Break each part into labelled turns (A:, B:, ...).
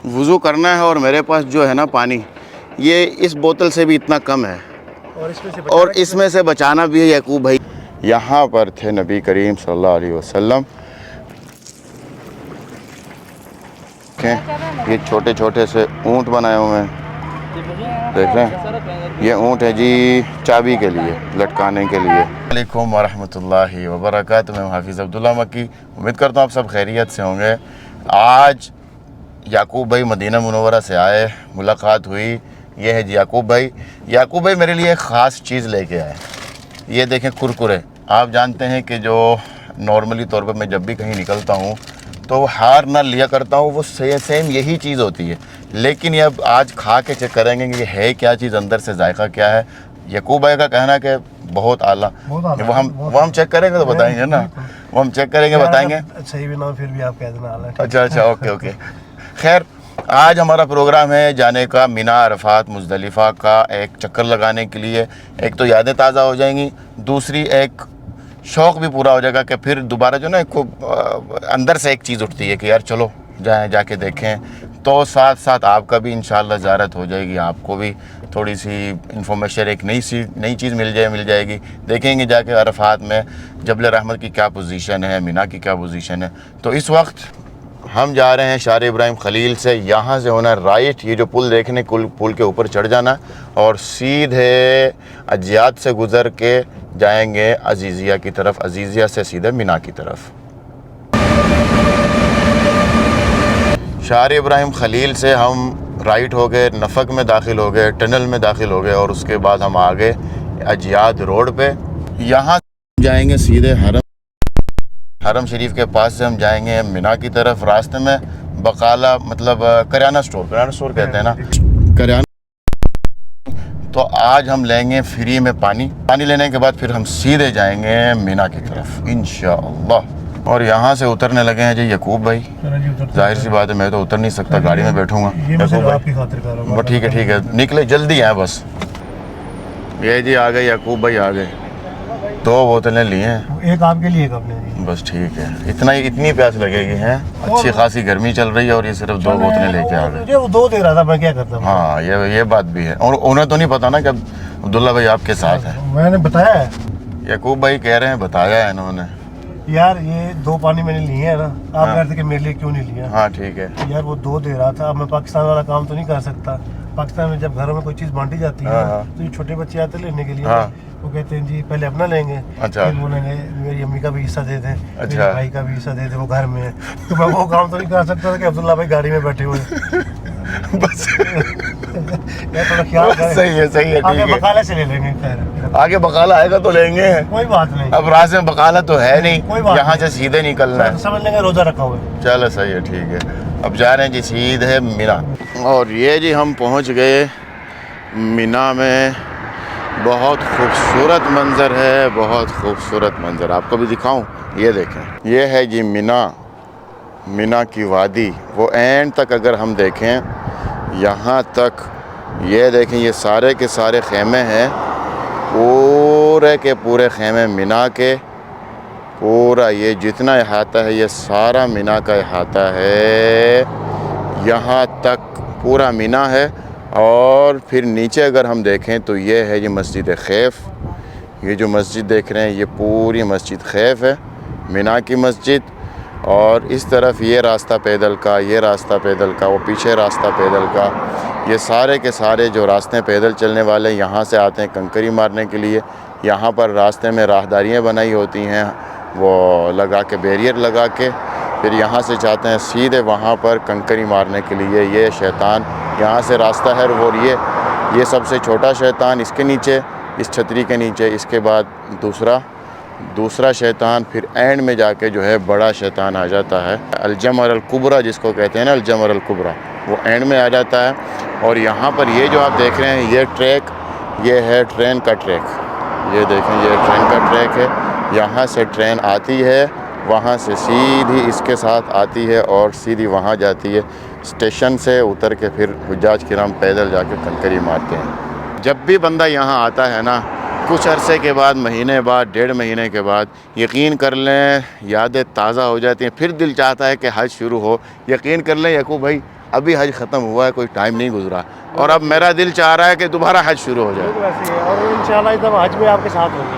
A: वज़ू करना है और मेरे पास जो है ना पानी, ये इस बोतल से भी इतना कम है और इसमें से बचाना भी है याकूब भाई। यहाँ पर थे नबी करीम सल्लल्लाहु अलैहि वसल्लम के, ये छोटे छोटे से ऊँट बनाए हुए हैं, देख रहे हैं। ये ऊँट है जी चाबी के लिए, लटकाने के लिए। वालेकुम वरहमतुल्लाहि वबरकातुहू। मैं हाफिज़ अब्दुल्ला मक्की, उम्मीद करता हूँ आप सब खैरियत से होंगे। आज याकूब भाई मदीना मुनव्वरा से आए, मुलाकात हुई। ये है जी याकूब भाई। याकूब भाई मेरे लिए एक ख़ास चीज़ लेके आए। ये देखें कुरकुरे। आप जानते हैं कि जो नॉर्मली तौर पर मैं जब भी कहीं निकलता हूँ तो हार ना लिया करता हूँ, वो सेम यही चीज़ होती है। लेकिन ये अब आज खा के चेक करेंगे कि है क्या चीज़, अंदर से जायका क्या है। याकूब भाई का कहना है कि बहुत आला, वो हम चेक करेंगे तो बताएंगे ना, वो हम चेक करेंगे बताएंगे।
B: सही भी ना फिर भी आप कह देना आला।
A: अच्छा ओके। खैर, आज हमारा प्रोग्राम है जाने का मिना, अरफात, मुज़दलिफ़ा का एक चक्कर लगाने के लिए। एक तो यादें ताज़ा हो जाएंगी, दूसरी एक शौक़ भी पूरा हो जाएगा कि फिर दोबारा जो ना एक अंदर से एक चीज़ उठती है कि यार चलो जाके देखें। तो साथ साथ आपका भी इंशाअल्लाह ज़ियारत हो जाएगी, आपको भी थोड़ी सी इन्फॉर्मेशन, एक नई चीज़ मिल जाएगी। देखेंगे जाके अरफात में जबल रहमत की क्या पोजीशन है, मिना की क्या पोजीशन है। तो इस वक्त हम जा रहे हैं शार इब्राहिम खलील से। यहाँ से होना राइट, ये जो पुल देखने, पुल के ऊपर चढ़ जाना और सीधे अजियात से गुज़र के जाएंगे अजीज़िया की तरफ, अजीज़िया से सीधे मिना की तरफ। शार इब्राहिम खलील से हम राइट हो गए, नफ़क में दाखिल हो गए, टनल में दाखिल हो गए और उसके बाद हम आ गए अजियात रोड पे। यहाँ जाएंगे सीधे हरम शरीफ के पास से हम जाएंगे मिना की तरफ। रास्ते में बकाला मतलब करियाना स्टोर कहते हैं ना, करियाना। तो आज हम लेंगे फ्री में पानी लेने के बाद फिर हम सीधे जाएंगे मिना की तरफ इंशाअल्लाह। और यहाँ से उतरने लगे हैं जी याकूब भाई। जाहिर सी बात है मैं तो उतर नहीं सकता, गाड़ी में बैठूंगा। ठीक है, निकले जल्दी हैं बस। ये जी आ गए याकूब भाई, आ गए। 2 बोतलें ली हैं,
B: एक आपके लिए, एक अपने।
A: बस ठीक है, इतनी प्यास लगेगी हैं। अच्छी खासी गर्मी चल रही है और ये सिर्फ 2 बोतलें लेके आ गए।
B: वो 2 दे रहा था, मैं क्या करता।
A: हाँ, ये बात भी है। और उन्हें तो नहीं पता ना कि अब्दुल्ला भाई आपके साथ है।
B: मैंने बताया है,
A: याकूब भाई कह रहे हैं बताया है इन्होंने।
B: यार ये 2 पानी मैंने लिए है ना, आप कह रहे थे कि मेरे लिए क्यों नहीं लिया।
A: हाँ ठीक है
B: यार, वो 2 दे रहा था। अब मैं पाकिस्तान वाला काम तो नहीं कर सकता। पाकिस्तान में जब घरों में कोई चीज़ बांटी जाती है तो ये छोटे बच्चे आते लेने के लिए, वो कहते हैं जी पहले अपना लेंगे, फिर बोलेंगे मेरी अम्मी का भी हिस्सा दे दें, मेरे भाई का भी हिस्सा दे दें, वो घर में है। तो मैं वो काम तो नहीं कर सकता था कि अब्दुल्ला भाई गाड़ी में बैठे हुए।
A: बस
B: थोड़ा ख्याल करें।
A: सही है
B: आगे बकाला से ले लेंगे। खैर,
A: आगे बकाला आएगा तो लेंगे,
B: कोई बात नहीं।
A: अब रास्ते में बकाला तो है नहीं, यहाँ से सीधे निकलना है।
B: समझ लेंगे रोजा रखा हुआ है।
A: चलो सही है, ठीक है। अब जा रहे हैं जी सीधे मिना। और ये जी हम पहुँच गए मिना में। बहुत खूबसूरत मंज़र है, बहुत खूबसूरत मंज़र, आपको भी दिखाऊं। ये देखें, ये है जी मिना की वादी। वो एंड तक अगर हम देखें यहाँ तक, ये देखें, ये सारे के सारे खेमे हैं, पूरे के पूरे खेमे मिना के। पूरा ये जितना अहाता है ये सारा मिना का अहाता है, यहाँ तक पूरा मिना है। और फिर नीचे अगर हम देखें तो ये है ये मस्जिद खैफ। ये जो मस्जिद देख रहे हैं ये पूरी मस्जिद खैफ है, मिना की मस्जिद। और इस तरफ ये रास्ता पैदल का, ये रास्ता पैदल का, वो पीछे रास्ता पैदल का। ये सारे के सारे जो रास्ते पैदल चलने वाले यहाँ से आते हैं कंकरी मारने के लिए। यहाँ पर रास्ते में राहदारियाँ बनाई होती हैं, वो लगा के, बैरियर लगा के, फिर यहाँ से जाते हैं सीधे वहाँ पर कंकरी मारने के लिए। ये शैतान यहाँ से रास्ता है। और ये सबसे छोटा शैतान इसके नीचे, इस छतरी के नीचे। इसके बाद दूसरा शैतान, फिर एंड में जाके जो है बड़ा शैतान आ जाता है, अलजमर अल कुबरा जिसको कहते हैं ना, अलजमर अल कुबरा, वो एंड में आ जाता है। और यहाँ पर ये जो आप देख रहे हैं ये ट्रैक, ये है ट्रेन का ट्रैक। ये देखें, ये ट्रेन का ट्रैक है। यहाँ से ट्रेन आती है, वहाँ से सीधी इसके साथ आती है और सीधी वहाँ जाती है। स्टेशन से उतर के फिर हुज्जाज किराम पैदल जाके कंकरी मारते हैं। जब भी बंदा यहाँ आता है ना, कुछ अरसे के बाद, महीने बाद, 1.5 महीने के बाद, यकीन कर लें यादें ताज़ा हो जाती हैं। फिर दिल चाहता है कि हज शुरू हो। यकीन कर लें याकूब भाई, अभी हज ख़त्म हुआ है, कोई टाइम नहीं गुजरा, और अब मेरा दिल चाह रहा है कि दोबारा हज शुरू हो जाए।
B: वैसे ही है, और इंशाल्लाह इस दफ़ा हज में आपके साथ होंगे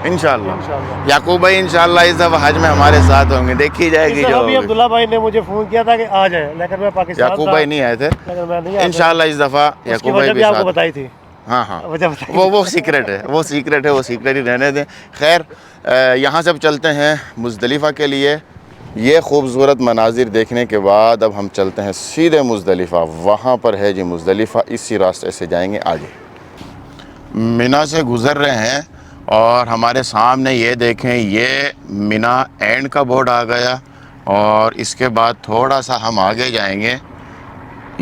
A: इंशाल्लाह। याकूब भाई इंशाल्लाह इस दफ़ा हज में हमारे साथ होंगे, देखी जाएगी जो
B: अभी अब्दुल्ला भाई ने मुझे फ़ोन किया था कि आ जाए, लेकिन मैं पाकिस्तान
A: याकूब भाई नहीं आए थे।
B: लेकिन मैं नहीं आया।
A: इंशाल्लाह इस दफ़ा याकूब भाई भी
B: आपको
A: साथ।
B: बताई थी।
A: हाँ हाँ,
B: वजह
A: वो सीक्रेट है, वो सीक्रेट है, वो सीक्रेट ही रहने दें। खैर, यहाँ से अब चलते हैं मुज़दलिफ़ा के लिए। ये खूबसूरत मनाजिर देखने के बाद अब हम चलते हैं सीधे मुज़दलिफ़ा। वहाँ पर है जी मुज़दलिफ़ा, इसी रास्ते से जाएंगे आगे। मिना से गुज़र रहे हैं और हमारे सामने ये देखें, ये मिना एंड का बोर्ड आ गया, और इसके बाद थोड़ा सा हम आगे जाएंगे,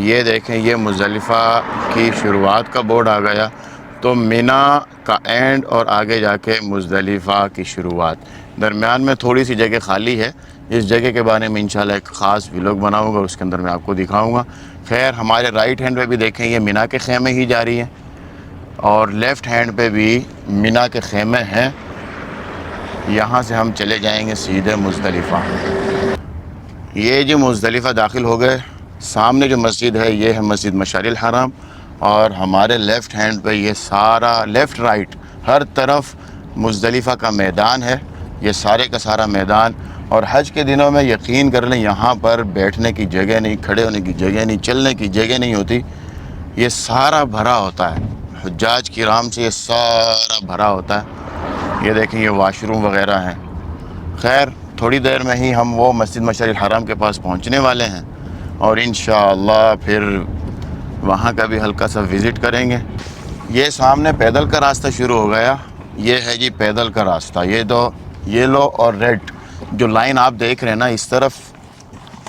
A: ये देखें ये मुज़दलिफ़ा की शुरुआत का बोर्ड आ गया। तो मिना का एंड और आगे जाके मुज़दलिफ़ा की शुरुआत, दरमियान में थोड़ी सी जगह खाली है। इस जगह के बारे में इंशाल्लाह एक ख़ास व्लॉग बनाऊंगा, उसके अंदर मैं आपको दिखाऊंगा। खैर, हमारे राइट हैंड पे भी देखें ये मिना के खेमे ही जा रही हैं, और लेफ़्ट हैंड पे भी मिना के खेमे हैं। यहाँ से हम चले जाएंगे सीधे मुज़दलिफ़ा। ये जी मुज़दलिफ़ा दाखिल हो गए। सामने जो मस्जिद है ये है मस्जिद मशारिल हराम, और हमारे लेफ़्ट हैंड पे ये सारा लेफ़्ट राइट हर तरफ मुज़दलिफ़ा का मैदान है, ये सारे का सारा मैदान। और हज के दिनों में यकीन कर लें यहाँ पर बैठने की जगह नहीं, खड़े होने की जगह नहीं, चलने की जगह नहीं होती, ये सारा भरा होता है। हुज्जाज किराम से ये सारा भरा होता है। ये देखें ये वाशरूम वग़ैरह हैं। खैर, थोड़ी देर में ही हम वो मस्जिद मशारिल हराम के पास पहुँचने वाले हैं, और इंशाअल्लाह फिर वहाँ का भी हल्का सा विज़िट करेंगे। ये सामने पैदल का रास्ता शुरू हो गया, ये है जी पैदल का रास्ता। ये दो येलो और रेड जो लाइन आप देख रहे हैं ना, इस तरफ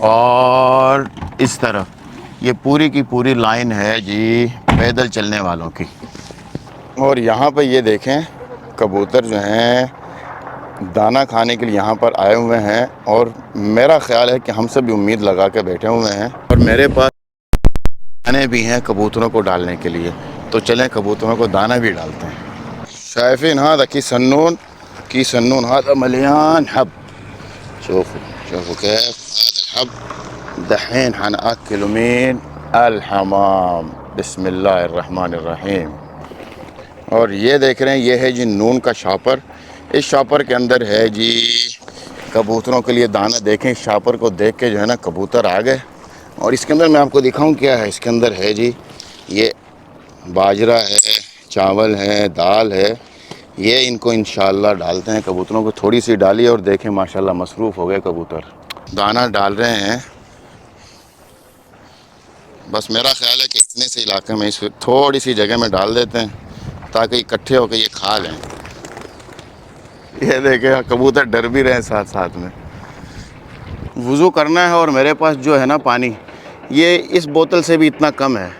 A: और इस तरफ, ये पूरी की पूरी लाइन है जी पैदल चलने वालों की। और यहाँ पर ये देखें कबूतर जो हैं दाना खाने के लिए यहाँ पर आए हुए हैं, और मेरा ख़्याल है कि हम सब भी उम्मीद लगा के बैठे हुए हैं, और मेरे पास दाने भी हैं कबूतरों को डालने के लिए। तो चलें कबूतरों को दाना भी डालते हैं। शायफिन हाँ की सन्नून हाँ मलियान हब, शोफू कैफ हब दहीन हनअक्किलु मिन अल हमाम बिस्मिल्लाहिर्रहमानिर्रहीम। और ये देख रहे हैं ये है जी नून का शॉपर। इस शॉपर के अंदर है जी कबूतरों के लिए दाना। देखें शॉपर को देख के जो है ना कबूतर आ गए। और इसके अंदर मैं आपको दिखाऊं क्या है। इसके अंदर है जी ये बाजरा है, चावल है, दाल है। ये इनको इंशाल्लाह डालते हैं कबूतरों को। थोड़ी सी डाली और देखें माशाल्लाह मसरूफ़ हो गए कबूतर, दाना डाल रहे हैं। बस मेरा ख्याल है कि इतने से इलाके में इस थोड़ी सी जगह में डाल देते हैं ताकि इकट्ठे होकर ये खा लें। ये देखें कबूतर डर भी रहे हैं साथ साथ में। वज़ू करना है और मेरे पास जो है ना पानी, ये इस बोतल से भी इतना कम है,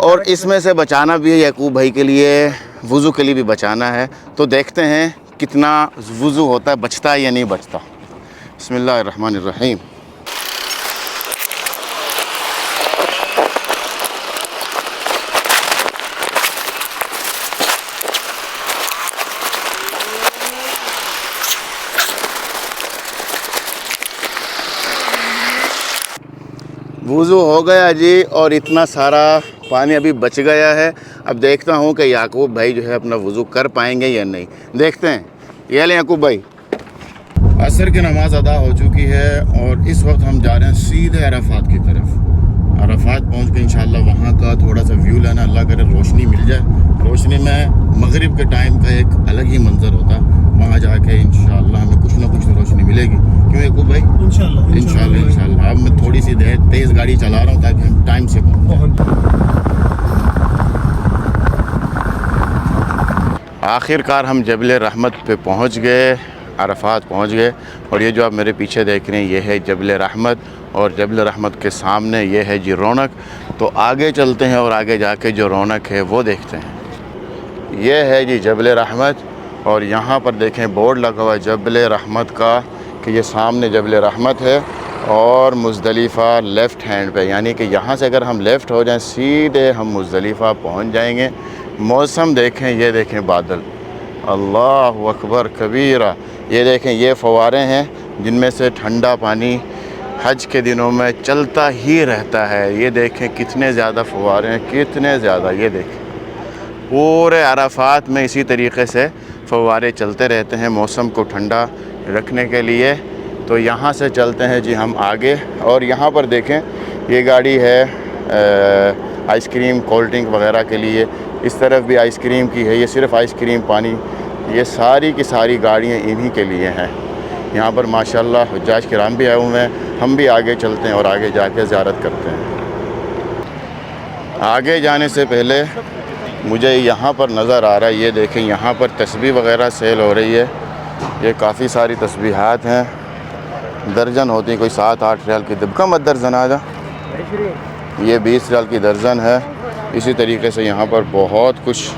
A: और इसमें से बचाना भी है याकूब भाई के लिए, वज़ू के लिए भी बचाना है। तो देखते हैं कितना वज़ू होता है, बचता है या नहीं बचता। बिस्मिल्लाहिर्रहमानिर्रहीम। वज़ू हो गया जी, और इतना सारा पानी अभी बच गया है। अब देखता हूँ कि याकूब भाई जो है अपना वज़ू कर पाएंगे या नहीं, देखते हैं। ये लें याकूब भाई। असर की नमाज़ अदा हो चुकी है और इस वक्त हम जा रहे हैं सीधे अराफात की तरफ। अराफात पहुँच के इंशाल्लाह वहाँ का थोड़ा सा व्यू लेना, अल्लाह करे रोशनी मिल जाए। रोशनी में मगरिब के टाइम का एक अलग ही मंजर होता है। वहाँ जाके इंशाल्लाह हमें कुछ ना कुछ तो रोशनी मिलेगी, क्यों याकूब भाई? इंशाल्लाह। अब मैं थोड़ी सी तेज़ गाड़ी चला रहा हूँ ताकि हम टाइम से आखिरकार हम जबल रहमत पे पहुँच गए, अराफात पहुँच गए। और ये जो आप मेरे पीछे देख रहे हैं ये है जबल रहमत, और जबल रहमत के सामने ये है जी रौनक। तो आगे चलते हैं और आगे जाके जो रौनक है वो देखते हैं। ये है जी जबल रहमत, और यहाँ पर देखें बोर्ड लगा हुआ है जबल रहमत का कि ये सामने जबल रहमत है, और मुज़दलिफ़ा लेफ़्ट हैंड पे, यानी कि यहाँ से अगर हम लेफ़्ट हो जाएं सीधे हम मुज़दलिफ़ा पहुँच जाएंगे। मौसम देखें, ये देखें बादल, अल्लाह अकबर कबीरा। ये देखें ये फव्वारे हैं जिनमें से ठंडा पानी हज के दिनों में चलता ही रहता है। ये देखें कितने ज़्यादा फव्वारे हैं, कितने ज़्यादा। ये देखें पूरे अराफात में इसी तरीके से फव्वारे चलते रहते हैं मौसम को ठंडा रखने के लिए। तो यहाँ से चलते हैं जी हम आगे। और यहाँ पर देखें ये गाड़ी है आइसक्रीम कोल्ड ड्रिंक वगैरह के लिए। इस तरफ भी आइसक्रीम की है, ये सिर्फ़ आइसक्रीम पानी, ये सारी की सारी गाड़ियाँ इन्हीं के लिए हैं। यहाँ पर माशाल्लाह हुज्जाज किराम भी आए हुए हैं। हम भी आगे चलते हैं और आगे जाके ज़ियारत करते हैं। आगे जाने से पहले मुझे यहाँ पर नज़र आ रहा है, ये देखें यहाँ पर तस्बीह वगैरह सेल हो रही है। ये काफ़ी सारी तस्बीहात हैं, दर्जन होती कोई 7-8 रियाल की। दिबका मत दर्जन आ जा, ये 20 रियाल की दर्जन है। इसी तरीके से यहाँ पर बहुत कुछ,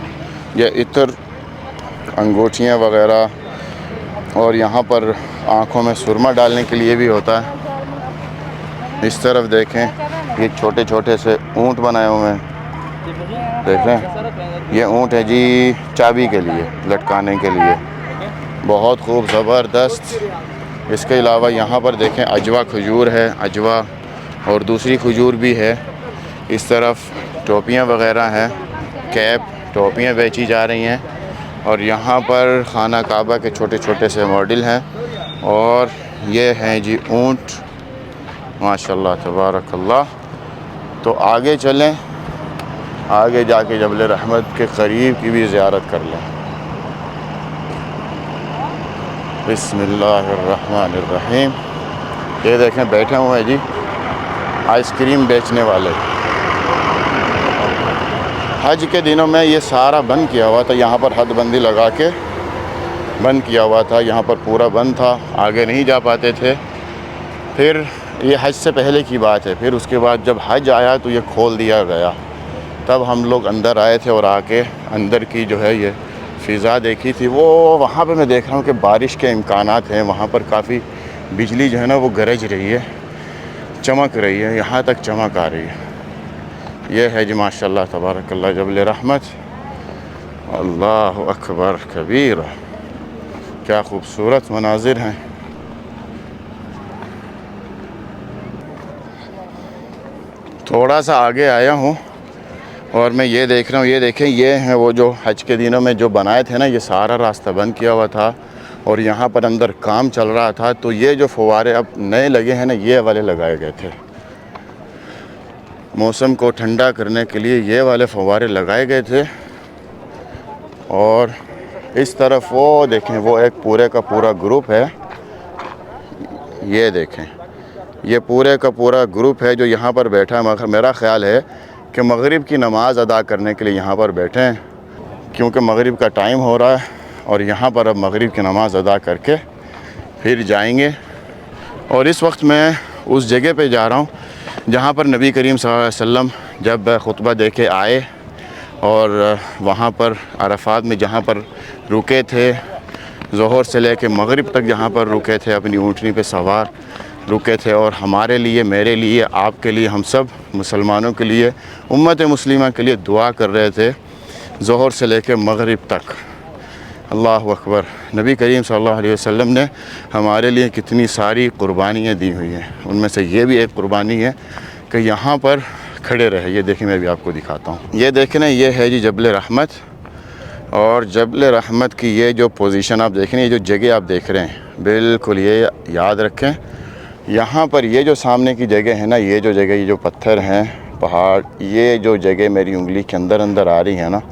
A: ये इत्र, अंगूठियाँ वगैरह, और यहाँ पर आँखों में सुरमा डालने के लिए भी होता है। इस तरफ देखें ये छोटे छोटे से ऊँट बनाए हुए हैं, देख रहे हैं। ये ऊँट है जी चाबी के लिए, लटकाने के लिए, बहुत खूब ज़बरदस्त। इसके अलावा यहाँ पर देखें अजवा खजूर है, अजवा, और दूसरी खजूर भी है। इस तरफ टोपियाँ वगैरह हैं, कैप, टोपियाँ बेची जा रही हैं। और यहाँ पर खाना काबा के छोटे छोटे से मॉडल हैं। और ये हैं जी ऊँट, माशाल्लाह तबारकल्लाह। तो आगे चलें, आगे जाके जबल रहमत के करीब की भी ज़ियारत कर लें। बिस्मिल्लाहिर्रहमानिर्रहीम। ये देखें बैठे हुए हैं जी आइसक्रीम बेचने वाले। हज के दिनों में ये सारा बंद किया हुआ था, यहाँ पर हदबंदी लगा के बंद किया हुआ था। यहाँ पर पूरा बंद था, आगे नहीं जा पाते थे। फिर ये हज से पहले की बात है। फिर उसके बाद जब हज आया तो ये खोल दिया गया। तब हम लोग अंदर आए थे और आके अंदर की जो है ये फ़िज़ा देखी थी। वो वहाँ पे मैं देख रहा हूँ कि बारिश के इम्कानात हैं। वहाँ पर काफ़ी बिजली जो है ना वो गरज रही है, चमक रही है, यहाँ तक चमक आ रही है। ये है जी माशाल्लाह तबारकल्लाह जबल रहमत। अल्लाह अकबर कबीर, क्या खूबसूरत मनाजिर हैं। थोड़ा सा आगे आया हूँ और मैं ये देख रहा हूँ, ये देखें ये हैं वो जो हज के दिनों में जो बनाए थे ना, ये सारा रास्ता बंद किया हुआ था और यहाँ पर अंदर काम चल रहा था। तो ये जो फव्वारे अब नए लगे हैं ना, ये वाले लगाए गए थे। मौसम को ठंडा करने के लिए ये वाले फव्वारे लगाए गए थे। और इस तरफ वो देखें, वो एक पूरे का पूरा ग्रुप है। ये देखें, ये पूरे का पूरा ग्रुप है जो यहाँ पर बैठा है। मेरा ख़्याल है कि मगरिब की नमाज़ अदा करने के लिए यहाँ पर बैठे हैं, क्योंकि मगरिब का टाइम हो रहा है और यहाँ पर अब मगरिब की नमाज़ अदा करके फिर जाएंगे। और इस वक्त मैं उस जगह पे जा रहा हूँ जहाँ पर नबी करीम सल्लल्लाहु अलैहि वसल्लम जब खुतबा दे के आए और वहाँ पर अरफात में जहाँ पर रुके थे, ज़ोहर से लेके मगरिब तक जहाँ पर रुके थे, अपनी ऊँटनी पे सवार रुके थे। और हमारे लिए, मेरे लिए, आपके लिए, हम सब मुसलमानों के लिए, उम्मत मुस्लिमा के लिए दुआ कर रहे थे ज़ोहर से लेके मगरिब तक। अल्लाह अकबर। नबी करीम सल्लल्लाहु अलैहि वसल्लम ने हमारे लिए कितनी सारी कुर्बानियाँ दी हुई हैं। उनमें से ये भी एक कुर्बानी है कि यहाँ पर खड़े रहे। ये देखें, मैं भी आपको दिखाता हूँ। ये देखें ना, ये है जी जबल रहमत। और जबल रहमत की ये जो पोजीशन आप देख रहे हैं, ये जो जगह आप देख रहे हैं, बिल्कुल ये याद रखें। यहाँ पर ये जो सामने की जगह है ना, ये जो जगह, ये जो पत्थर हैं, पहाड़, ये जो जगह मेरी उंगली के अंदर अंदर आ रही है ना,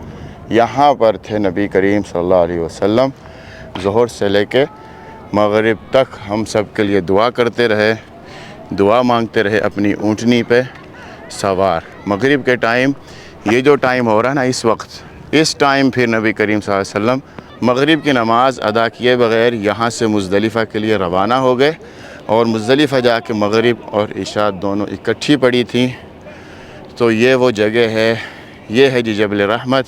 A: यहाँ पर थे नबी करीम सल्लल्लाहु अलैहि वसल्लम। ज़ोहर से लेके मगरिब तक हम सब के लिए दुआ करते रहे, दुआ मांगते रहे, अपनी ऊँटनी पे सवार। मगरिब के टाइम, ये जो टाइम हो रहा है ना इस वक्त, इस टाइम फिर नबी करीम सल्लल्लाहु अलैहि वसल्लम मगरिब की नमाज़ अदा किए बग़ैर यहाँ से मुज़दलिफ़ा के लिए रवाना हो गए। और मुज़दलिफ़ा जाके मगरिब और इशा दोनों इकट्ठी पड़ी थी। तो ये वो जगह है, ये है जी जबल रहमत।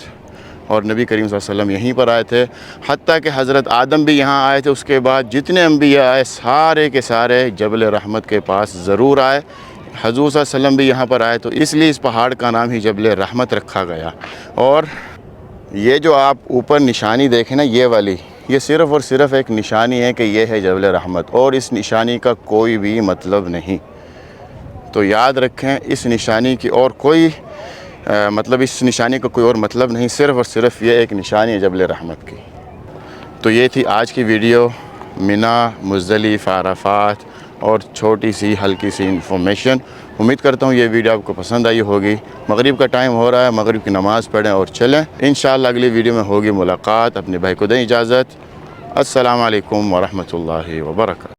A: और नबी करीम सल्लल्लाहु अलैहि वसल्लम यहीं पर आए थे। हत्ता कि हज़रत आदम भी यहाँ आए थे। उसके बाद जितने अम्बिया आए सारे के सारे जबल रहमत के पास ज़रूर आए। हज़ूर सल्लल्लाहु अलैहि वसल्लम भी यहाँ पर आए, तो इसलिए इस पहाड़ का नाम ही जबल रहमत रखा गया। और ये जो आप ऊपर निशानी देखें ना, ये वाली, ये सिर्फ़ और सिर्फ एक निशानी है कि ये है जबल रहमत, और इस निशानी का कोई भी मतलब नहीं। तो याद रखें इस निशानी की और कोई मतलब इस निशानी का कोई और मतलब नहीं, सिर्फ़ और सिर्फ ये एक निशानी है जबल रहमत की। तो ये थी आज की वीडियो, मिना, मुज़दलिफ़ा, अराफ़ात और छोटी सी हल्की सी इंफॉर्मेशन। उम्मीद करता हूँ ये वीडियो आपको पसंद आई होगी। मगरिब का टाइम हो रहा है, मगरिब की नमाज़ पढ़ें और चलें। इंशाअल्लाह अगली वीडियो में होगी मुलाकात। अपने भाई को दें इजाज़त। अस्सलामु अलैकुम वरहमतुल्लाहि वबरकातुहू।